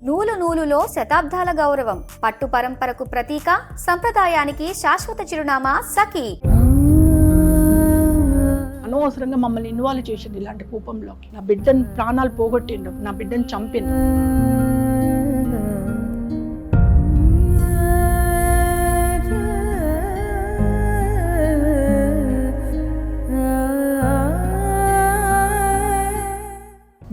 నూలు నూలులో శతాబ్దాల గౌరవం, పట్టు పరంపరకు ప్రతీక, సంప్రదాయానికి శాశ్వత చిరునామా సఖీ. అనవసరంగా మమ్మల్ని ఇన్వాల్వ్ చేసిండు ఇలాంటి కూపంలోకి. నా బిడ్డను ప్రాణాలు పోగొట్టిండు, నా బిడ్డను చంపిండు.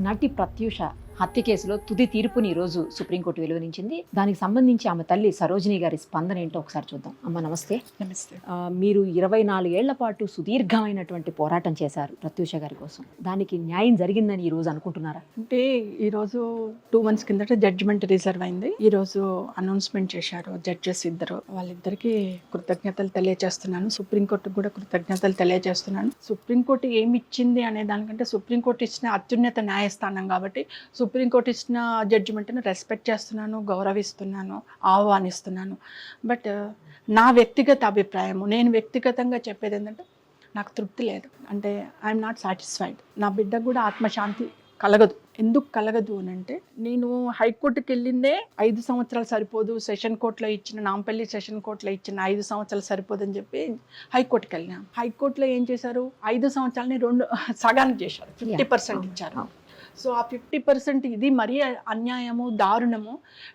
నటి ప్రత్యూష హత్య కేసులో తుది తీర్పుని ఈరోజు సుప్రీంకోర్టు వెలువరించింది. దానికి సంబంధించి ఆమె తల్లి సరోజిని గారి స్పందన ఏంటో ఒకసారి చూద్దాం. అమ్మ నమస్తే. నమస్తే. మీరు 24 ఏళ్ల పాటు సుదీర్ఘమైనటువంటి పోరాటం చేశారు ప్రత్యూష గారి కోసం. దానికి న్యాయం జరిగిందని ఈ రోజు అనుకుంటున్నారా? అంటే ఈరోజు 2 months కిందట జడ్జిమెంట్ రిజర్వ్ అయింది. ఈరోజు అనౌన్స్మెంట్ చేశారు జడ్జెస్ ఇద్దరు. వాళ్ళిద్దరికి కృతజ్ఞతలు తెలియజేస్తున్నాను. సుప్రీంకోర్టుకు కూడా కృతజ్ఞతలు తెలియజేస్తున్నాను. సుప్రీంకోర్టు ఏమి ఇచ్చింది అనే దానికంటే సుప్రీంకోర్టు ఇచ్చిన అత్యున్నత న్యాయస్థానం కాబట్టి సుప్రీంకోర్టు ఇచ్చిన జడ్జిమెంట్ను రెస్పెక్ట్ చేస్తున్నాను, గౌరవిస్తున్నాను, ఆహ్వానిస్తున్నాను. బట్ నా వ్యక్తిగత అభిప్రాయము, నేను వ్యక్తిగతంగా చెప్పేది ఏంటంటే నాకు తృప్తి లేదు. అంటే ఐఎమ్ నాట్ సాటిస్ఫైడ్. నా బిడ్డకు కూడా ఆత్మశాంతి కలగదు. ఎందుకు కలగదు అని అంటే, నేను హైకోర్టుకి వెళ్ళిందే 5 సంవత్సరాలు సరిపోదు, సెషన్ కోర్టులో ఇచ్చిన నాంపల్లి సెషన్ కోర్టులో ఇచ్చిన 5 సంవత్సరాలు సరిపోదని చెప్పి హైకోర్టుకి వెళ్ళినా. హైకోర్టులో ఏం చేశారు, 5 సంవత్సరాలని సగానికి చేశారు, 50% ఇచ్చారు. సో ఆ 50% ఇది మరీ అన్యాయము, దారుణము.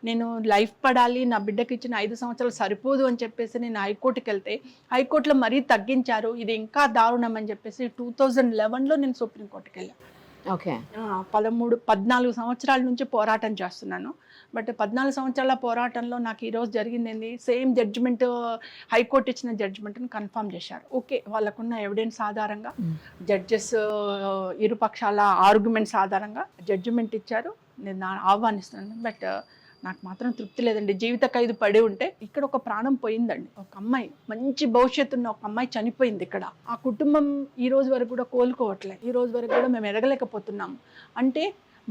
నేను లైఫ్ పడాలి, నా బిడ్డకి ఇచ్చిన 5 సంవత్సరాలు సరిపోదు అని చెప్పేసి నేను హైకోర్టుకి వెళ్తే హైకోర్టులో మరీ తగ్గించారు. ఇది ఇంకా దారుణం అని చెప్పేసి 2011లో నేను సుప్రీంకోర్టుకి వెళ్ళాను. ఓకే. 14 సంవత్సరాల నుంచి పోరాటం చేస్తున్నాను. బట్ 14 సంవత్సరాల పోరాటంలో నాకు ఈరోజు జరిగింది ఏంది, సేమ్ జడ్జిమెంట్ హైకోర్టు ఇచ్చిన జడ్జిమెంట్ని కన్ఫర్మ్ చేశారు. ఓకే, వాళ్ళకున్న ఎవిడెన్స్ ఆధారంగా జడ్జెస్ ఇరుపక్షాల ఆర్గ్యుమెంట్స్ ఆధారంగా జడ్జిమెంట్ ఇచ్చారు. నేను ఆహ్వానిస్తున్నాను. బట్ నాకు మాత్రం తృప్తి లేదండి. జీవిత ఖైదు పడి ఉంటే ఇక్కడ ఒక ప్రాణం పోయిందండి. ఒక అమ్మాయి, మంచి భవిష్యత్తు ఉన్న ఒక అమ్మాయి చనిపోయింది ఇక్కడ. ఆ కుటుంబం ఈ రోజు వరకు కూడా కోలుకోవట్లేదు. ఈ రోజు వరకు కూడా మేము ఎదగలేకపోతున్నాము. అంటే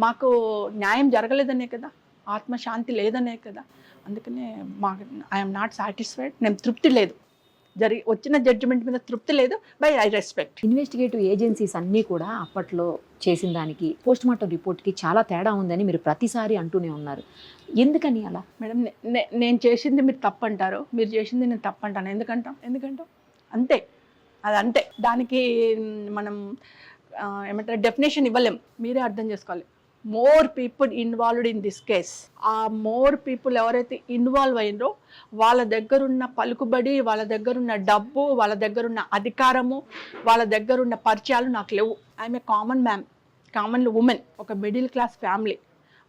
మాకు న్యాయం జరగలేదనే కదా, ఆత్మశాంతి లేదనే కదా. అందుకనే ఐఎమ్ నాట్ సాటిస్ఫైడ్. నేను తృప్తి లేదు, వచ్చిన జడ్జిమెంట్ మీద తృప్తి లేదు. By I respect. Investigative agencies అన్నీ కూడా అప్పట్లో చేసిన దానికి పోస్ట్ మార్టం రిపోర్ట్కి చాలా తేడా ఉందని మీరు ప్రతిసారి అంటూనే ఉన్నారు. ఎందుకని అలా? మేడం, నేను చేసింది మీరు తప్పు అంటారు, మీరు చేసింది నేను తప్పు అంటాను. ఎందుకంటాం అంతే, అది అంతే. దానికి మనం ఏమంటారు, డెఫినేషన్ ఇవ్వలేం. మీరే అర్థం చేసుకోవాలి. More people involved in this case. ఆ మోర్ పీపుల్ ఎవరైతే ఇన్వాల్వ్ అయ్యిందో వాళ్ళ దగ్గరున్న పలుకుబడి, వాళ్ళ దగ్గరున్న డబ్బు, వాళ్ళ దగ్గరున్న అధికారము, వాళ్ళ దగ్గరున్న పరిచయాలు నాకు లేవు. ఐఎమ్ ఏ కామన్ ఉమెన్, ఒక మిడిల్ క్లాస్ ఫ్యామిలీ.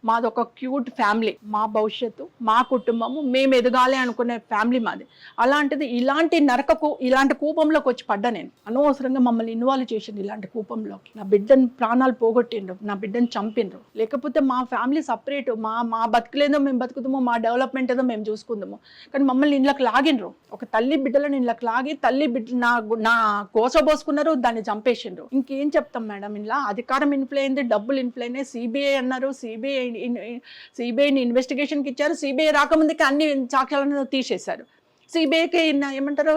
మాది ఒక క్యూట్ ఫ్యామిలీ. మా భవిష్యత్తు, మా కుటుంబము, మేము ఎదగాలి అనుకునే ఫ్యామిలీ మాది. అలాంటిది ఇలాంటి కూపంలోకి వచ్చి పడ్డా నేను. అనవసరంగా మమ్మల్ని ఇన్వాల్వ్ చేసిండు ఇలాంటి కూపంలోకి. నా బిడ్డను ప్రాణాలు పోగొట్టిండ్రు, నా బిడ్డను చంపిండ్రు. లేకపోతే మా ఫ్యామిలీ సపరేట్, మా బతుకులేదో మేము బతుకుతామో, మా డెవలప్మెంట్ ఏదో మేము చూసుకుందాము. కానీ మమ్మల్ని ఇంట్లోకి లాగిండ్రు. ఒక తల్లి బిడ్డలను ఇంట్లోకి లాగి తల్లి బిడ్డ నా కోసబోసుకున్నారు, దాన్ని చంపేసిండ్రు. ఇంకేం చెప్తాం మేడం? ఇలా అధికారం ఇన్ఫ్లూ అయింది, డబ్బులు ఇన్ఫ్లూ అయినాయి. సిబిఐ అన్నారు, సిబిఐని ఇన్వెస్టిగేషన్కి ఇచ్చారు. సిబిఐ రాకముందుకి అన్ని సాక్ష్యాలను తీసేశారు. సిబిఐకి ఏమంటారు,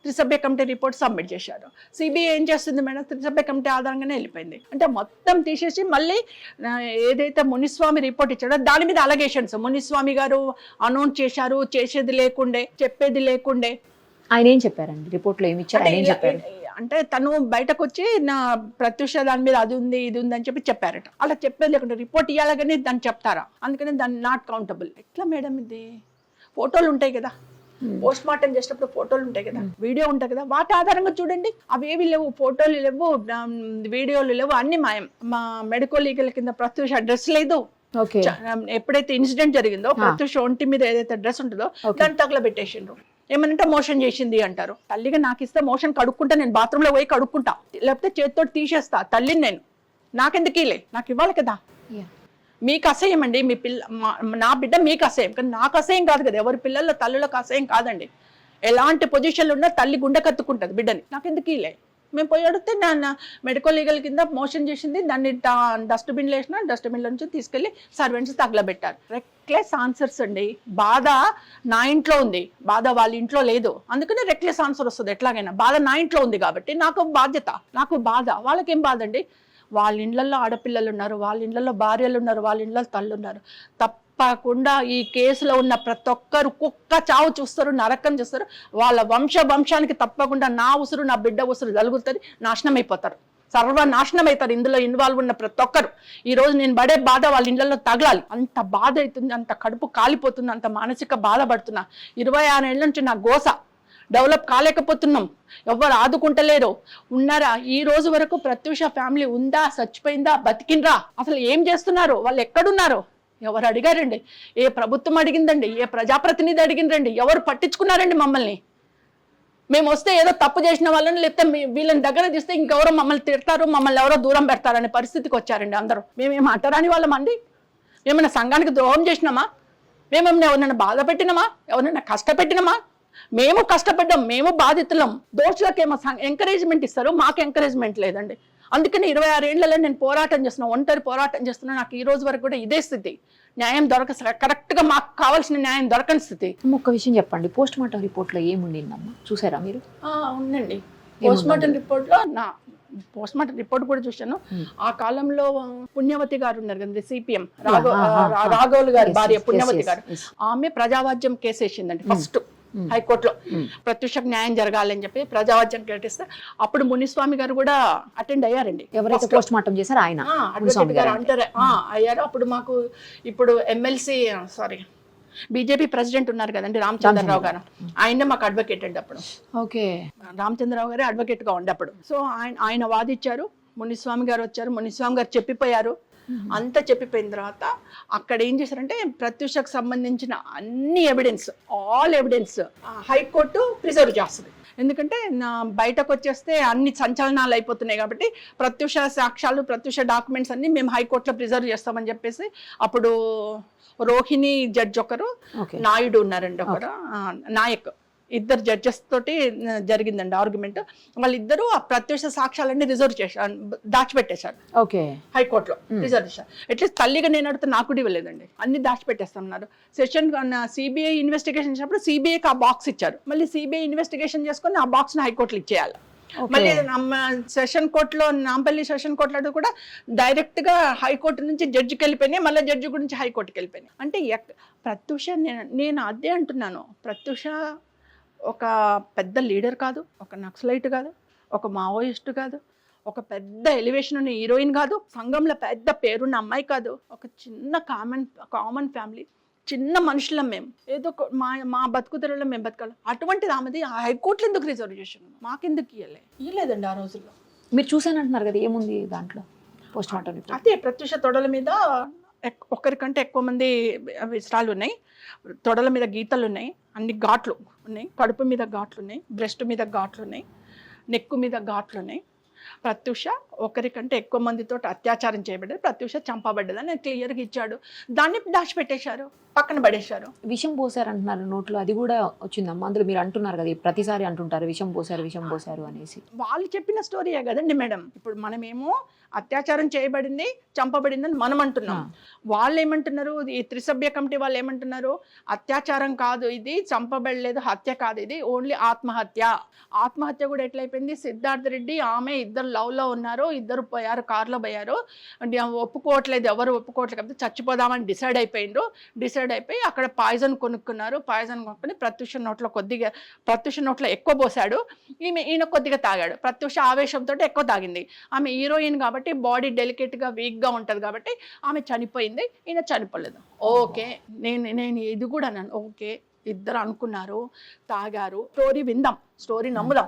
త్రిసభ్య కమిటీ రిపోర్ట్ సబ్మిట్ చేశారు. సిబిఐ ఏం చేస్తుంది మేడం, త్రిసభ్య కమిటీ ఆధారంగానే వెళ్ళిపోయింది. అంటే మొత్తం తీసేసి మళ్ళీ ఏదైతే మునిస్వామి రిపోర్ట్ ఇచ్చాడో దాని మీద అలగేషన్స్. మునిస్వామి గారు అనౌన్స్ చేశారు, చేసేది లేకుండే, చెప్పేది లేకుండే. ఆయన ఏం చెప్పారండి రిపోర్ట్లో? ఏమి ఇచ్చారు, ఆయన ఏం చెప్పారు? అంటే తను బయటకు వచ్చి నా ప్రత్యూష దాని మీద అది ఉంది ఇది ఉంది అని చెప్పారట. అలా చెప్పేది లేకుండా రిపోర్ట్ ఇవ్వాలని దాన్ని చెప్తారా? అందుకని దాన్ని నాట్ కౌంటబుల్. ఎట్లా మేడం ఇది? ఫోటోలు ఉంటాయి కదా, పోస్ట్ మార్టం చేసినప్పుడు ఫోటోలు ఉంటాయి కదా, వీడియో ఉంటాయి కదా, వాటి ఆధారంగా చూడండి. అవేవి లేవు, ఫోటోలు లేవు, వీడియోలు లేవు, అన్ని మాయం. మా మెడికల్ లీగల్ కింద ప్రత్యూష అడ్రస్ లేదు. ఎప్పుడైతే ఇన్సిడెంట్ జరిగిందో ప్రత్యూష ఒంటి మీద ఏదైతే డ్రెస్ ఉంటుందో దాన్ని తగలబెట్టేసిండ్రు. ఏమనంటే మోషన్ చేసింది అంటారు. తల్లిగా నాకు ఇస్తే మోషన్ కడుక్కుంటా, నేను బాత్రూంలో పోయి కడుక్కుంటా, లేకపోతే చేతితో తీసేస్తా. తల్లిని నేను, నాకెందుకు ఇలే, నాకు ఇవ్వాలి కదా. మీకు అసహ్యం అండి, మీ నా బిడ్డ మీకు అసహ్యం, కానీ నాకు అసహ్యం కాదు కదా. ఎవరి పిల్లల తల్లులకు అసహ్యం కాదండి. ఎలాంటి పొజిషన్లో ఉన్నా తల్లి గుండె కత్తుకుంటుంది బిడ్డని. నాకెందుకు ఇలే? మేము పోయి అడిగితే నా మెడికల్ లీగల్ కింద మోషన్ చేసింది, దాన్ని డస్ట్బిన్లో వేసిన, డస్ట్బిన్లో నుంచి తీసుకెళ్ళి సర్వెంట్స్ తగలబెట్టారు. రెక్లెస్ ఆన్సర్స్ అండి. బాధ నా ఇంట్లో ఉంది, బాధ వాళ్ళ ఇంట్లో లేదు. అందుకని రెక్లెస్ ఆన్సర్ వస్తుంది. ఎట్లాగైనా బాధ నా ఇంట్లో ఉంది కాబట్టి నాకు బాధ్యత, నాకు బాధ. వాళ్ళకేం బాధ అండి? వాళ్ళ ఇళ్లలో ఆడపిల్లలు ఉన్నారు, వాళ్ళ ఇళ్లలో భార్యలు ఉన్నారు, వాళ్ళ ఇళ్లలో తల్లు ఉన్నారు. తప్పకుండా ఈ కేసులో ఉన్న ప్రతి ఒక్కరు కుక్క చావు చూస్తారు, నరకం చూస్తారు. వాళ్ళ వంశానికి తప్పకుండా నా ఉసురు, నా బిడ్డ ఉసురు జరుగుతుంది, నాశనం అయిపోతారు, సర్వనాశనం అవుతారు. ఇందులో ఇన్వాల్వ్ ఉన్న ప్రతి ఒక్కరు. ఈ రోజు నేను పడే బాధ వాళ్ళ ఇళ్లలో తగలాలి. అంత బాధ అవుతుంది, అంత కడుపు కాలిపోతుంది, అంత మానసిక బాధపడుతున్నా. 26 ఏళ్ళ నుంచి నా గోస. డెవలప్ కాలేకపోతున్నాం, ఎవరు ఆదుకుంటలేరు. ఉన్నారా ఈ రోజు వరకు? ప్రత్యూష ఫ్యామిలీ ఉందా, చచ్చిపోయిందా, బతికిండ్రా? అసలు ఏం చేస్తున్నారు? వాళ్ళు ఎక్కడున్నారు? ఎవరు అడిగారండి? ఏ ప్రభుత్వం అడిగిందండి? ఏ ప్రజాప్రతినిధి అడిగిందండి? ఎవరు పట్టించుకున్నారండి మమ్మల్ని? మేము వస్తే ఏదో తప్పు చేసిన వాళ్ళని, లేకపోతే వీళ్ళని దగ్గర తీస్తే ఇంకెవరో మమ్మల్ని తిడతారు, మమ్మల్ని ఎవరో దూరం పెడతారనే పరిస్థితికి వచ్చారండి అందరూ. మేమేం అంటరాని వాళ్ళమండి? ఏమైనా సంఘానికి ద్రోహం చేసినామా? మేమేమైనా ఎవరైనా బాధ పెట్టినామా? ఎవరైనా కష్టపెట్టినామా? మేము కష్టపడ్డాం, మేము బాధితులం. దోషులకేమో ఎంకరేజ్మెంట్ ఇస్తారు, మాకు ఎంకరేజ్మెంట్ లేదండి. అందుకని 26 ఏళ్లలో నేను పోరాటం చేస్తున్నా, ఒంటరి పోరాటం చేస్తున్నా. నాకు ఈ రోజు వరకు కూడా ఇదే స్థితి. న్యాయం కరెక్ట్గా మాకు కావాల్సిన న్యాయం దొరకని స్థితి. ఒక్క విషయం చెప్పండి, పోస్ట్ మార్టం రిపోర్ట్లో ఏముండిందమ్మా, చూసారా మీరు? ఉందండి. పోస్ట్ మార్టం రిపోర్ట్లో పోస్ట్ మార్టం రిపోర్ట్ కూడా చూశాను. ఆ కాలంలో పుణ్యవతి గారు ఉన్నారు కదా, సిపిఎం రాఘవులు గారి భార్య పుణ్యవతి గారు, ఆమె ప్రజావాజ్యం కేసు వేసిందండి ఫస్ట్ హైకోర్టులో. ప్రత్యూషకు న్యాయం జరగాలని చెప్పి ప్రజావాజ్యం కేటిస్తే అప్పుడు మునిస్వామి గారు కూడా అటెండ్ అయ్యారండి. ఎవరైతే పోస్ట్ మార్టం చేశారో ఆయన అంటారు అయ్యారు. అప్పుడు మాకు ఇప్పుడు ఎమ్మెల్సీ బీజేపీ ప్రెసిడెంట్ ఉన్నారు కదండి, రామచంద్రరావు గారు, ఆయనే మాకు అడ్వకేట్ అండి అప్పుడు. ఓకే, రామచంద్రరావు గారే అడ్వకేట్ గా ఉండే అప్పుడు. సో ఆయన వాదిచ్చారు, మునిస్వామి గారు వచ్చారు, మునిస్వామి గారు చెప్పిపోయారు. అంతా చెప్పిపోయిన తర్వాత అక్కడ ఏం చేశారంటే ప్రత్యూషకు సంబంధించిన అన్ని evidence, all evidence high court preserve చేస్తుంది. ఎందుకంటే బయటకు వచ్చేస్తే అన్ని సంచలనాలు అయిపోతున్నాయి కాబట్టి ప్రత్యూష సాక్ష్యాలు, ప్రత్యూష డాక్యుమెంట్స్ అన్ని మేము హైకోర్టులో ప్రిజర్వ్ చేస్తామని చెప్పేసి అప్పుడు రోహిణి జడ్జ్ ఒకరు, నాయుడు ఉన్నారండి ఒకరు, నాయక్, ఇద్దరు జడ్జెస్ తోటి జరిగిందండి ఆర్గ్యుమెంట్. వాళ్ళిద్దరూ ఆ ప్రత్యక్ష సాక్ష్యాలన్నీ రిజర్వ్ చేశారు, దాచిపెట్టేశారు. ఓకే, హైకోర్టులో రిజర్వ్ చేశారు. అట్లీస్ట్ తల్లిగా నేను అడిగితే నాకు కూడా ఇవ్వలేదండి, అన్ని దాచిపెట్టేస్తున్నారు. సెషన్ సిబిఐ ఇన్వెస్టిగేషన్ చేసినప్పుడు సిబిఐకి ఆ బాక్స్ ఇచ్చారు, మళ్ళీ సిబిఐ ఇన్వెస్టిగేషన్ చేసుకొని ఆ బాక్స్ ని హైకోర్టులో ఇచ్చేయాలి. మళ్ళీ సెషన్ కోర్టులో, నాంపల్లి సెషన్ కోర్టులో కూడా డైరెక్ట్ గా హైకోర్టు నుంచి జడ్జికి వెళ్ళిపోయినాయి, మళ్ళీ జడ్జి గురించి హైకోర్టుకి వెళ్ళిపోయినాయి. అంటే ప్రత్యూష, నేను అదే అంటున్నాను, ప్రత్యూష ఒక పెద్ద లీడర్ కాదు, ఒక నక్సలైట్ కాదు, ఒక మావోయిస్ట్ కాదు, ఒక పెద్ద ఎలివేషన్ ఉన్న హీరోయిన్ కాదు, సంఘంలో పెద్ద పేరున్న అమ్మాయి కాదు, ఒక చిన్న కామన్ ఫ్యామిలీ, చిన్న మనుషులం మేము. ఏదో మా బతుకుదలలో మేము బతకాలి. అటువంటిది ఆమెది హైకోర్టులో ఎందుకు రిజర్వ్ చేసాను? మాకెందుకు ఇవ్వలేదండి ఆ రోజుల్లో. మీరు చూసానంటున్నారు కదా, ఏముంది దాంట్లో పోస్ట్ మార్టం? అదే ప్రత్యూష తొడల మీద ఒకరికంటే ఎక్కువ మంది విషరాలు ఉన్నాయి, తొడల మీద గీతలు ఉన్నాయి, అన్ని ఘాట్లు ఉన్నాయి, కడుపు మీద ఘాట్లు ఉన్నాయి, బ్రెస్ట్ మీద ఘాట్లు ఉన్నాయి, నెక్కు మీద ఘాట్లు ఉన్నాయి. ప్రత్యూష ఒకరికంటే ఎక్కువ మందితో అత్యాచారం చేయబడ్డది, ప్రత్యూష చంపబడ్డదని క్లియర్గా ఇచ్చాడు. దాన్ని దాచిపెట్టేశారు, పక్కన పడేశారు. విషం పోసారు అంటున్నారు నోట్లో, అది కూడా వచ్చిందమ్మా అందులో? మీరు అంటున్నారు కదా, ప్రతిసారి అంటుంటారు విషం పోసారు అనేసి. వాళ్ళు చెప్పిన స్టోరీయే కదండి మేడం. ఇప్పుడు మనమేమో అత్యాచారం చేయబడింది, చంపబడిందని మనం అంటున్నాం. వాళ్ళు ఏమంటున్నారు, ఈ త్రిసభ్య కమిటీ వాళ్ళు ఏమంటున్నారు, అత్యాచారం కాదు ఇది, చంపబడలేదు, హత్య కాదు ఇది, ఓన్లీ ఆత్మహత్య. ఆత్మహత్య కూడా ఎట్లయిపోయింది, సిద్ధార్థ రెడ్డి ఆమె ఇద్దరు లవ్లో ఉన్నారు, ఇద్దరు పోయారు, కార్లో పోయారు, ఒప్పుకోవట్లేదు, ఎవరు ఒప్పుకోవట్లేదు కాబట్టి చచ్చిపోదామని డిసైడ్ అయిపోయి అక్కడ పాయిజన్ కొనుక్కున్నారు. పాయిజన్ కొనుక్కొని ప్రత్యూష నోట్లో ఎక్కువ పోసాడు, ఈయన కొద్దిగా తాగాడు. ప్రత్యూష ఆవేశంతో ఎక్కువ తాగింది. ఆమె హీరోయిన్ కాబట్టి బాడీ డెలికేట్గా వీక్గా ఉంటుంది కాబట్టి ఆమె చనిపోయింది, ఈయన చనిపోలేదు. ఓకే, నేను ఇది కూడా ఓకే, ఇద్దరు అనుకున్నారు, తాగారు, స్టోరీ విందాం, స్టోరీ నమ్ముదాం.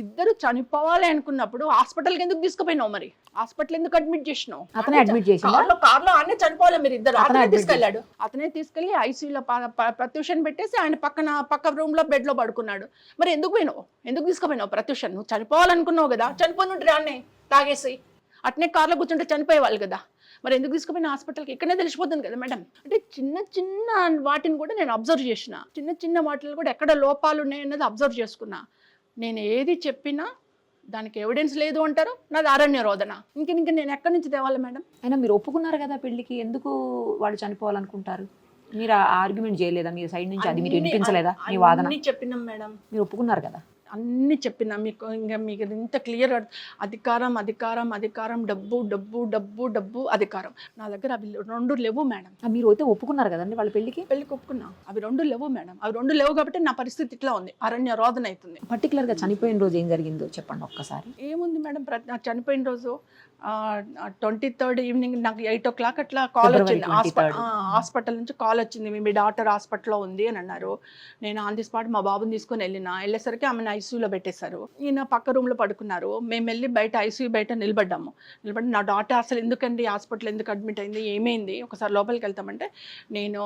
ఇద్దరు చనిపోవాలి అనుకున్నప్పుడు హాస్పిటల్కి ఎందుకు తీసుకుపోయినావు? మరి హాస్పిటల్ ఎందుకు అడ్మిట్ చేసినావు? అతనే అడ్మిట్ చేసి కార్లో అనే చనిపోవాలి మీరు ఇద్దరు. అతనే తీసుకెళ్లి ఐసీయూలో ప్రత్యూషన్ పెట్టేసి ఆయన పక్క రూమ్ లో బెడ్ లో పడుకున్నాడు. మరి ఎందుకు పోయినావు? ఎందుకు తీసుకుపోయినావు ప్రత్యూషన్? నువ్వు చనిపోవాలనుకున్నావు కదా, చనిపోయినట్టు అన్నే తాగేసి అట్నే కార్లో కూర్చుంటే చనిపోయేవాళ్ళు కదా, మరి ఎందుకు తీసుకుపోయిన హాస్పిటల్కి? ఇక్కడనే తెలిసిపోతుంది కదా మేడం. అంటే చిన్న వాటిని కూడా నేను అబ్జర్వ్ చేసిన, చిన్న వాటిలో కూడా ఎక్కడ లోపాలు ఉన్నాయన్నది అబ్జర్వ్ చేసుకున్నా. నేను ఏది చెప్పినా దానికి ఎవిడెన్స్ లేదు అంటారు, నాది అరణ్య రోదన. ఇంక నేను ఎక్కడి నుంచి తేవాలి మేడం? అయినా మీరు ఒప్పుకున్నారు కదా పెళ్లికి, ఎందుకు వాళ్ళు చనిపోవాలనుకుంటారు? మీరు ఆర్గ్యుమెంట్ చేయలేదా మీ సైడ్ నుంచి? అది మీరు వినిపించలేదా మీ వాదన? చెప్పినాం మేడం, మీరు ఒప్పుకున్నారు కదా. అన్నీ చెప్పిన మీకు ఇంకా మీకు ఇంత క్లియర్ అధికారం అధికారం అధికారం డబ్బు డబ్బు డబ్బు డబ్బు అధికారం నా దగ్గర అవి 2 లేవు మేడం. మీరు అయితే ఒప్పుకున్నారు కదండి వాళ్ళ పెళ్లికి? పెళ్ళికి ఒప్పుకున్నా, అవి 2 లేవు మేడం. అవి 2 లేవు కాబట్టి నా పరిస్థితి ఇట్లా ఉంది, అరణ్య రోదన అవుతుంది. పర్టికులర్గా చనిపోయిన రోజు ఏం జరిగిందో చెప్పండి ఒక్కసారి. ఏముంది మేడం, చనిపోయిన రోజు 23rd ఈవినింగ్ నాకు 8 o'clock అట్లా కాల్ వచ్చింది. హాస్పిటల్ నుంచి కాల్ వచ్చింది, మీ డాక్టర్ హాస్పిటల్లో ఉంది అని అన్నారు. నేను ఆన్ ది స్పాట్ మా బాబుని తీసుకొని వెళ్ళేసరికి ఆమెను ఐసీయూలో పెట్టేశారు. ఈయన పక్క రూమ్లో పడుకున్నారు. మేము వెళ్ళి బయట ఐసీయూ బయట నిలబడి నా డాక్టర్ అసలు ఎందుకండి హాస్పిటల్ ఎందుకు అడ్మిట్ అయింది, ఏమైంది, ఒకసారి లోపలికి వెళ్తామంటే నేను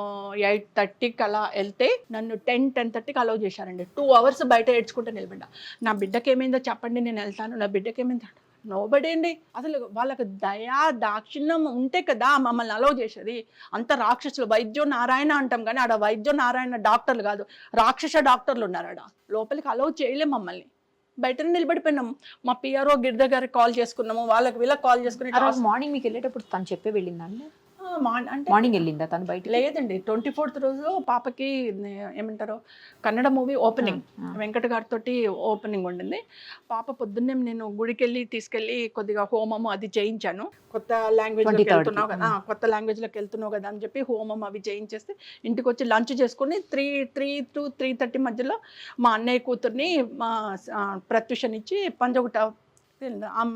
8:30కి అలా వెళ్తే నన్ను 10:30కి అలౌ చేశారండి. 2 hours బయట ఏడ్చుకుంటూ నిలబడ్డా. నా బిడ్డకి ఏమైందో చెప్పండి, నేను వెళ్తాను, నా బిడ్డకి ఏమైందో. నోబడి అండి, అసలు వాళ్ళకి దయా దాక్షిణ్యం ఉంటే కదా మమ్మల్ని అలౌ చేసేది. అంత రాక్షసులు, వైద్యో నారాయణ అంటాం కానీ ఆడ వైద్యో నారాయణ డాక్టర్లు కాదు, రాక్షస డాక్టర్లు ఉన్నారు ఆడ. లోపలికి అలౌ చేయలేం మమ్మల్ని, బయటనే నిలబడిపోయినాము. మా పిఆర్ఓ గిరిధర్ గారికి కాల్ చేసుకున్నాము, వీళ్ళకి కాల్ చేసుకుని. మార్నింగ్ మీకు వెళ్ళేటప్పుడు తను చెప్పే వెళ్ళిందండి? అంటే మార్నింగ్ వెళ్ళిందా తను బయట? లేదండి, 24th రోజు పాపకి ఏమంటారు కన్నడ మూవీ ఓపెనింగ్, వెంకట గారితో ఓపెనింగ్ ఉండింది. పాప పొద్దున్నే నేను గుడికి వెళ్ళి తీసుకెళ్ళి కొద్దిగా హోమము అది చేయించాను. కొత్త లాంగ్వేజ్లోకి వెళ్తున్నావు కదా, కొత్త లాంగ్వేజ్లోకి వెళ్తున్నావు కదా అని చెప్పి హోమం అవి చేయించేస్తే ఇంటికి వచ్చి లంచ్ చేసుకుని 3 to 3:30 మధ్యలో మా అన్నయ్య కూతుర్ని ప్రత్యూషనిచ్చి పంజగుట్ట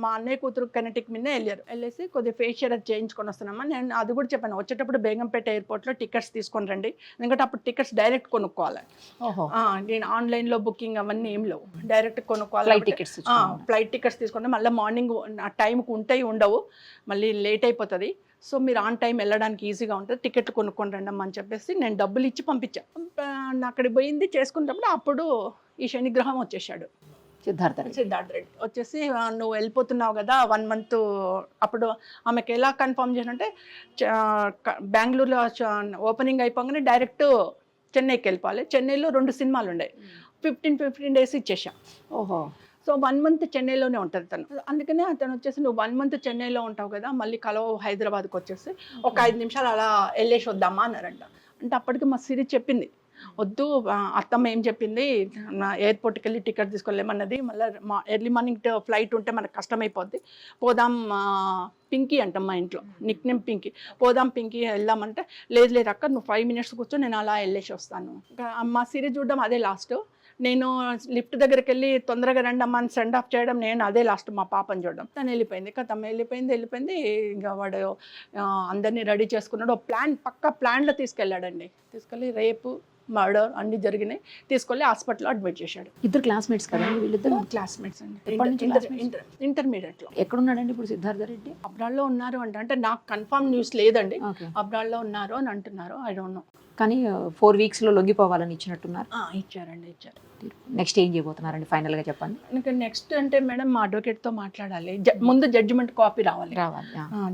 మా అన్నయ్య కూతురు కెనెటిక్ మీదే వెళ్ళేసి కొద్దిగా ఫేషియల్ అది చేయించుకొని వస్తున్నామా. నేను అది కూడా చెప్పాను, వచ్చేటప్పుడు బేగంపేట ఎయిర్పోర్ట్లో టికెట్స్ తీసుకొని రండి, ఎందుకంటే అప్పుడు టికెట్స్ డైరెక్ట్ కొనుక్కోవాలి. నేను ఆన్లైన్లో బుకింగ్ అవన్నీ ఏం లేవు, డైరెక్ట్ కొనుక్కోవాలి. ఫ్లైట్ టికెట్స్ తీసుకుంటే మళ్ళీ మార్నింగ్ ఆ టైంకి ఉంటాయి ఉండవు, మళ్ళీ లేట్ అయిపోతుంది. సో మీరు ఆన్ టైం వెళ్ళడానికి ఈజీగా ఉంటుంది, టికెట్లు కొనుక్కొని రండమ్మా అని చెప్పేసి నేను డబ్బులు ఇచ్చి పంపించాను. అక్కడికి పోయింది చేసుకున్నప్పుడు అప్పుడు ఈ శనిగ్రహం వచ్చేసాడు. సిద్ధార్థ రెడ్డి వచ్చేసి నువ్వు వెళ్ళిపోతున్నావు కదా 1 month. అప్పుడు ఆమెకి ఎలా కన్ఫర్మ్ చేసినంటే బెంగళూరులో ఓపెనింగ్ అయిపోగానే డైరెక్ట్ చెన్నైకి వెళ్ళిపోవాలి. చెన్నైలో 2 సినిమాలు ఉన్నాయి, 15 days ఇచ్చేసాం. సో 1 month చెన్నైలోనే ఉంటుంది తను. అందుకనే అతను వచ్చేసి నువ్వు 1 month చెన్నైలో ఉంటావు కదా, మళ్ళీ కలవ హైదరాబాద్కి వచ్చేసి ఒక 5 నిమిషాలు అలా వెళ్ళేసి వద్దామా అన్నారంట. అంటే అప్పటికి మా సిరి చెప్పింది, వద్దు అత్తమ్మ ఏం చెప్పింది, ఎయిర్పోర్ట్కి వెళ్ళి టికెట్ తీసుకోలేమన్నది, మళ్ళీ ఎర్లీ మార్నింగ్ ఫ్లైట్ ఉంటే మనకు కష్టమైపోద్ది, పోదాం పింకీ అంటాం మా ఇంట్లో నిక్నేమ్ పింకీ, పోదాం పింకీ వెళ్దామంటే లేదు అక్క నువ్వు 5 minutes కూర్చో నేను అలా వెళ్ళేసి వస్తాను. మా సిరి చూడడం అదే లాస్ట్. నేను లిఫ్ట్ దగ్గరికి వెళ్ళి తొందరగా రండి అమ్మ అని సెండ్ ఆఫ్ చేయడం, నేను అదే లాస్ట్ మా పాపని చూడడం. తను వెళ్ళిపోయింది, తమ్మ వెళ్ళిపోయింది. ఇంకా వాడు అందరినీ రెడీ చేసుకున్నాడు, పక్కా ప్లాన్లో తీసుకెళ్ళాడండి. తీసుకెళ్ళి రేపు మర్డర్ అన్ని జరిగినాయి, తీసుకెళ్ళి హాస్పిటల్లో అడ్మిట్ చేశాడు. ఇద్దరు క్లాస్మేట్స్ కదండి వీళ్ళిద్దరు? క్లాస్మేట్స్ అండి, ఇంటర్మీడియట్లో. ఎక్కడున్నాడండి ఇప్పుడు సిద్ధార్థ రెడ్డి? అబ్రాడ్లో ఉన్నారు అంటే నాకు కన్ఫర్మ్ న్యూస్ లేదండి, అబ్రాడ్లో ఉన్నారు అని అంటున్నారు, ఐ డోంట్ నో. కానీ 4 weeks లొంగిపోవాలని ఇచ్చినట్టున్నారు. ఇచ్చారు. నెక్స్ట్ ఏం చేయబోతున్నారండి ఫైనల్గా చెప్పండి. ఇంకా నెక్స్ట్ అంటే మేడం మా అడ్వకేట్తో మాట్లాడాలి, ముందు జడ్జిమెంట్ కాపీ రావాలి.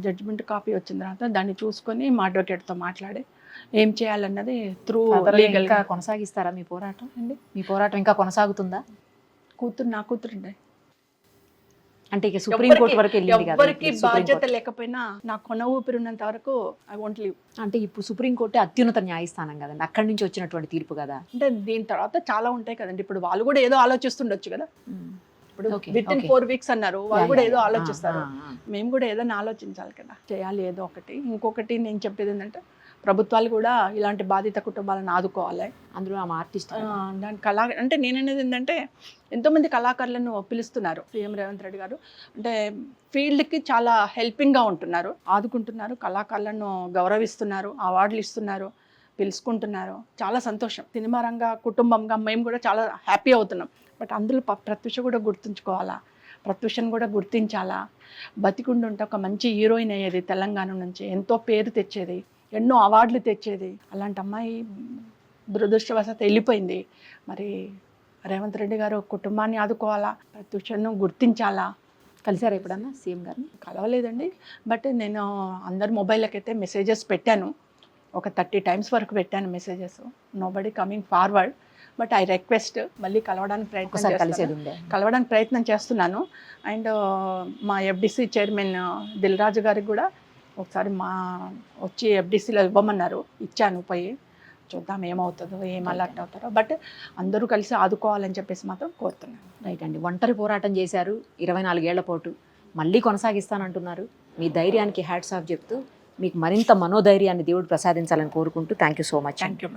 జడ్జిమెంట్ కాపీ వచ్చిన తర్వాత దాన్ని చూసుకొని మా అడ్వకేట్తో మాట్లాడి ఏం చేయాలన్నది త్రూ లీగల్గా కొనసాగిస్తారా మీ పోరాటం అండి? మీ పోరాటం ఇంకా కొనసాగుతుందా? నా కూతురు అంటే ఇక సుప్రీంకోర్టు వరకు ఎవరికి బాధ్యత లేకపోయినా నా కొన ఊపిరి ఉన్నంత వరకు ఐ వాంట్ లివ్. అంటే ఇప్పుడు సుప్రీంకోర్టు అత్యున్నత న్యాయస్థానం కదండి, అక్కడి నుంచి వచ్చినటువంటి తీర్పు కదా. అంటే దీని తర్వాత చాలా ఉంటాయి కదండి, ఇప్పుడు వాళ్ళు కూడా ఏదో ఆలోచిస్తుండొచ్చు కదా. ఇప్పుడు వితిన్ 4 weeks అన్నారు, వాళ్ళు కూడా ఏదో ఆలోచిస్తారు, మేము కూడా ఏదైనా ఆలోచించాలి కదా, చేయాలి ఏదో ఒకటి. ఇంకొకటి నేను చెప్పేది ఏంటంటే ప్రభుత్వాలు కూడా ఇలాంటి బాధిత కుటుంబాలను ఆదుకోవాలి. అందులో ఆమె ఆర్టిస్ట్ దాని అంటే నేననేది ఏంటంటే ఎంతోమంది కళాకారులను పిలుస్తున్నారు సీఎం రేవంత్ రెడ్డి గారు, అంటే ఫీల్డ్కి చాలా హెల్పింగ్గా ఉంటున్నారు, ఆదుకుంటున్నారు, కళాకారులను గౌరవిస్తున్నారు, అవార్డులు ఇస్తున్నారు, పిలుచుకుంటున్నారు. చాలా సంతోషం. సినిమా రంగ కుటుంబంగా మేము కూడా చాలా హ్యాపీ అవుతున్నాం. బట్ అందులో ప్రత్యూష కూడా గుర్తుంచుకోవాలా, ప్రత్యూషను కూడా గుర్తించాలా. బతికుండుంటే ఒక మంచి హీరోయిన్ అయ్యేది, తెలంగాణ నుంచి ఎంతో పేరు తెచ్చేది, ఎన్నో అవార్డులు తెచ్చేది. అలాంటి అమ్మాయి దురదృష్టవశాత్తు వెళ్ళిపోయింది. మరి రేవంత్ రెడ్డి గారు కుటుంబాన్ని ఆదుకోవాలా, ప్రత్యూషను గుర్తించాలా. కలిసారా ఎప్పుడన్నా సీఎం గారిని? కలవలేదండి, బట్ నేను అందరి మొబైల్కైతే మెసేజెస్ పెట్టాను, ఒక 30 times వరకు పెట్టాను messages. Nobody coming forward, but I request మళ్ళీ కలవడానికి ప్రయత్నం చేస్తున్నాను. అండ్ మా FDC చైర్మన్ దిల్ రాజు గారికి కూడా ఒకసారి వచ్చి FDCలో ఇవ్వమన్నారు, ఇచ్చాను పోయి. చూద్దాం ఏమవుతుందో, ఏం అలర్ట్ అవుతారో. బట్ అందరూ కలిసి ఆదుకోవాలని చెప్పేసి మాత్రం కోరుతున్నాను. రైట్ అండి. ఒంటరి పోరాటం చేశారు 24 ఏళ్ల పాటు, మళ్ళీ కొనసాగిస్తానంటున్నారు. మీ ధైర్యానికి హ్యాట్స్ ఆఫ్ చెప్తూ మీకు మరింత మనోధైర్యాన్ని దేవుడు ప్రసాదించాలని కోరుకుంటూ thank you so much. Thank you.